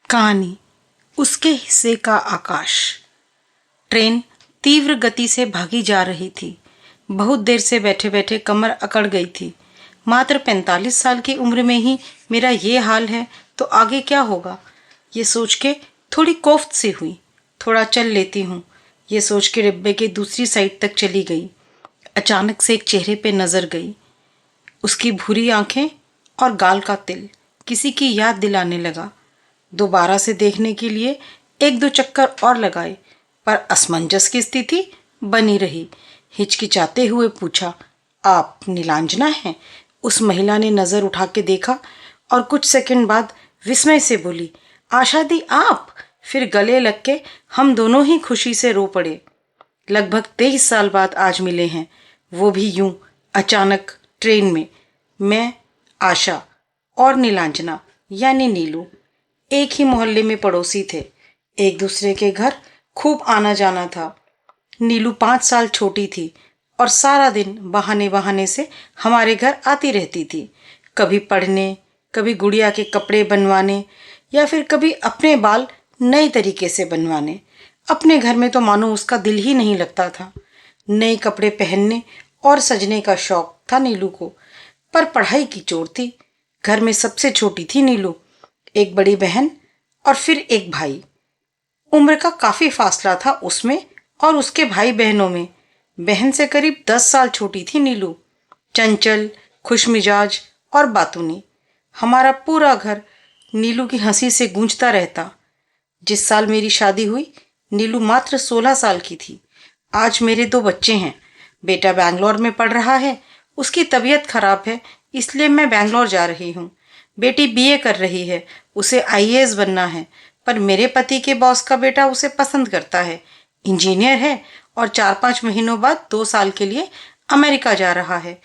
कहानी उसके हिस्से का आकाश। ट्रेन तीव्र गति से भागी जा रही थी। बहुत देर से बैठे बैठे कमर अकड़ गई थी। मात्र 45 साल की उम्र में ही मेरा ये हाल है तो आगे क्या होगा, ये सोच के थोड़ी कोफ्त सी हुई। थोड़ा चल लेती हूँ, ये सोच के डिब्बे के दूसरी साइड तक चली गई। अचानक से एक चेहरे पे नजर गई। उसकी भूरी आंखें और गाल का तिल किसी की याद दिलाने लगा। दोबारा से देखने के लिए एक दो चक्कर और लगाए, पर असमंजस की स्थिति बनी रही। हिचकिचाते हुए पूछा, आप नीलांजना हैं? उस महिला ने नजर उठा के देखा और कुछ सेकंड बाद विस्मय से बोली, आशा दी आप? फिर गले लग के हम दोनों ही खुशी से रो पड़े। लगभग 23 साल बाद आज मिले हैं, वो भी यूं अचानक ट्रेन में। मैं, आशा और नीलांजना यानी नीलू एक ही मोहल्ले में पड़ोसी थे। एक दूसरे के घर खूब आना जाना था। नीलू 5 साल छोटी थी और सारा दिन बहाने बहाने से हमारे घर आती रहती थी। कभी पढ़ने, कभी गुड़िया के कपड़े बनवाने या फिर कभी अपने बाल नए तरीके से बनवाने। अपने घर में तो मानो उसका दिल ही नहीं लगता था। नए कपड़े पहनने और सजने का शौक था नीलू को, पर पढ़ाई की चोट थी। घर में सबसे छोटी थी नीलू, एक बड़ी बहन और फिर एक भाई। उम्र का काफी फासला था उसमें और उसके भाई बहनों में। बहन से करीब 10 साल छोटी थी नीलू। चंचल, खुशमिजाज और बातूनी। हमारा पूरा घर नीलू की हंसी से गूंजता रहता। जिस साल मेरी शादी हुई, नीलू मात्र 16 साल की थी। आज मेरे 2 बच्चे हैं। बेटा बैंगलोर में पढ़ रहा है, उसकी तबीयत खराब है इसलिए मैं बैंगलोर जा रही हूँ। बेटी बीए कर रही है, उसे आईएएस बनना है, पर मेरे पति के बॉस का बेटा उसे पसंद करता है। इंजीनियर है और 4-5 महीनों बाद 2 साल के लिए अमेरिका जा रहा है।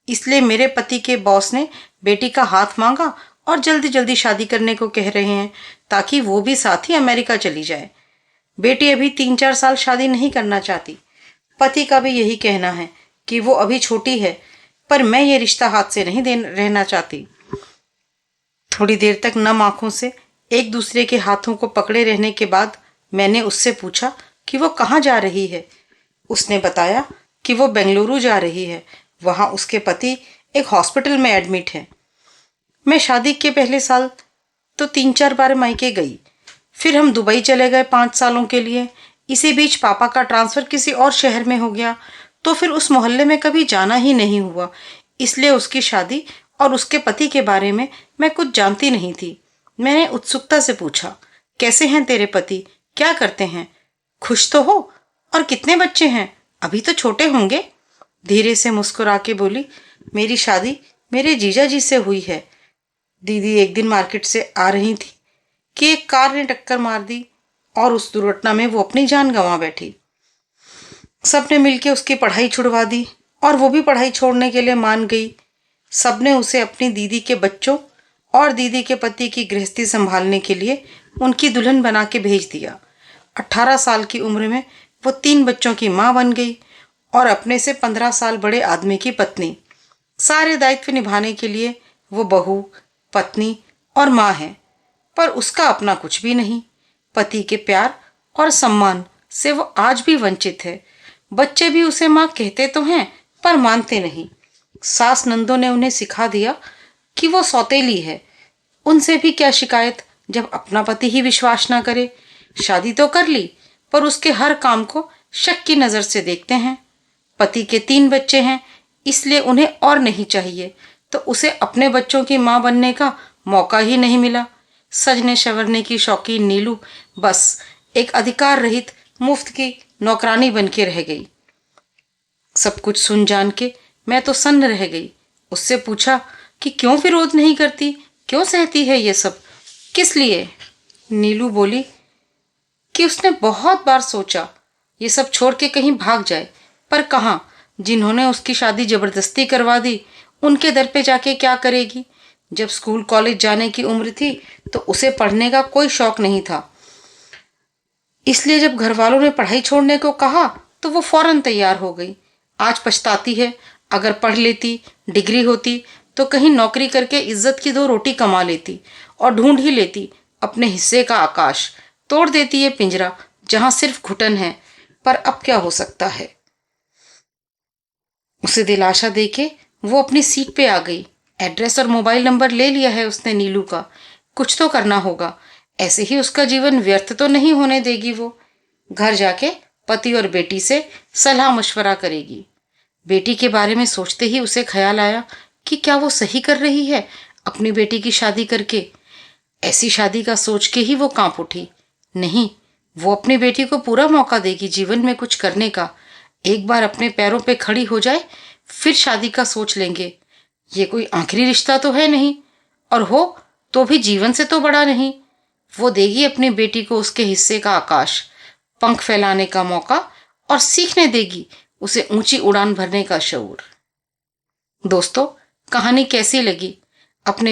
इसलिए मेरे पति के बॉस ने बेटी का हाथ मांगा और जल्दी जल्दी शादी करने को कह रहे हैं ताकि वो भी साथ ही अमेरिका चली जाए। बेटी अभी 3-4 साल शादी नहीं करना चाहती। पति का भी यही कहना है कि वो अभी छोटी है, पर मैं ये रिश्ता हाथ से नहीं रहना चाहती। थोड़ी देर तक नम आंखों से एक दूसरे के हाथों को पकड़े रहने के बाद मैंने उससे पूछा कि वो कहाँ जा रही है। उसने बताया कि वो बेंगलुरु जा रही है। वहाँ उसके पति एक हॉस्पिटल में एडमिट है। मैं शादी के पहले साल तो 3-4 बार मायके गई। फिर हम दुबई चले गए 5 सालों के लिए। इसी बीच पापा का ट्रांसफ़र किसी और शहर में हो गया, तो फिर उस मोहल्ले में कभी जाना ही नहीं हुआ। इसलिए उसकी शादी और उसके पति के बारे में मैं कुछ जानती नहीं थी। मैंने उत्सुकता से पूछा, कैसे हैं तेरे पति, क्या करते हैं, खुश तो हो, और कितने बच्चे हैं? अभी तो छोटे होंगे। धीरे से मुस्कुरा के बोली, मेरी शादी मेरे जीजा जी से हुई है। दीदी एक दिन मार्केट से आ रही थी कि एक कार ने टक्कर मार दी और उस दुर्घटना में वो अपनी जान गंवा बैठी। सबने मिलकर उसकी पढ़ाई छुड़वा दी और वो भी पढ़ाई छोड़ने के लिए मान गई। सबने उसे अपनी दीदी के बच्चों और दीदी के पति की गृहस्थी संभालने के लिए उनकी दुल्हन बना के भेज दिया। 18 साल की उम्र में वो 3 बच्चों की माँ बन गई और अपने से 15 साल बड़े आदमी की पत्नी। सारे दायित्व निभाने के लिए वो बहू, पत्नी और माँ है, पर उसका अपना कुछ भी नहीं। पति के प्यार और सम्मान से वो आज भी वंचित है। बच्चे भी उसे माँ कहते तो हैं, पर मानते नहीं। सास नंदों ने उन्हें सिखा दिया कि वो सौतेली है। उनसे भी क्या शिकायत जब अपना पति ही विश्वास ना करे। शादी तो कर ली, पर उसके हर काम को शक की नज़र से देखते हैं। पति के 3 बच्चे हैं, इसलिए उन्हें और नहीं चाहिए, तो उसे अपने बच्चों की माँ बनने का मौका ही नहीं मिला। सजने संवरने की शौकीन नीलू बस एक अधिकार रहित मुफ्त की नौकरानी बन के रह गई। सब कुछ सुन जान के मैं तो सन्न रह गई। उससे पूछा कि क्यों विरोध नहीं करती, क्यों सहती है ये सब, किस लिए? नीलू बोली कि उसने बहुत बार सोचा ये सब छोड़ के कहीं भाग जाए, पर कहाँ। जिन्होंने उसकी शादी जबरदस्ती करवा दी, उनके दर पे जाके क्या करेगी। जब स्कूल कॉलेज जाने की उम्र थी तो उसे पढ़ने का कोई शौक नहीं था, इसलिए जब घर वालों ने पढ़ाई छोड़ने को कहा तो वो फौरन तैयार हो गई। आज पछताती है, अगर पढ़ लेती, डिग्री होती तो कहीं नौकरी करके इज्जत की 2 रोटी कमा लेती और ढूंढ ही लेती अपने हिस्से का आकाश, तोड़ देती है पिंजरा जहां सिर्फ घुटन है। पर अब क्या हो सकता है। उसे दिलासा देके वो अपनी सीट पे आ गई। एड्रेस और मोबाइल नंबर ले लिया है उसने नीलू का। कुछ तो करना होगा, ऐसे ही उसका जीवन व्यर्थ तो नहीं होने देगी वो। घर जाके पति और बेटी से सलाह मशवरा करेगी। बेटी के बारे में सोचते ही उसे ख्याल आया कि क्या वो सही कर रही है अपनी बेटी की शादी करके। ऐसी शादी का सोच के ही वो कांप उठी। नहीं, वो अपनी बेटी को पूरा मौका देगी जीवन में कुछ करने का। एक बार अपने पैरों पे खड़ी हो जाए फिर शादी का सोच लेंगे। ये कोई आखिरी रिश्ता तो है नहीं, और हो तो भी जीवन से तो बड़ा नहीं। वो देगी अपनी बेटी को उसके हिस्से का आकाश, पंख फैलाने का मौका, और सीखने देगी उसे ऊंची उड़ान भरने का शऊर। दोस्तों, कहानी कैसी लगी अपने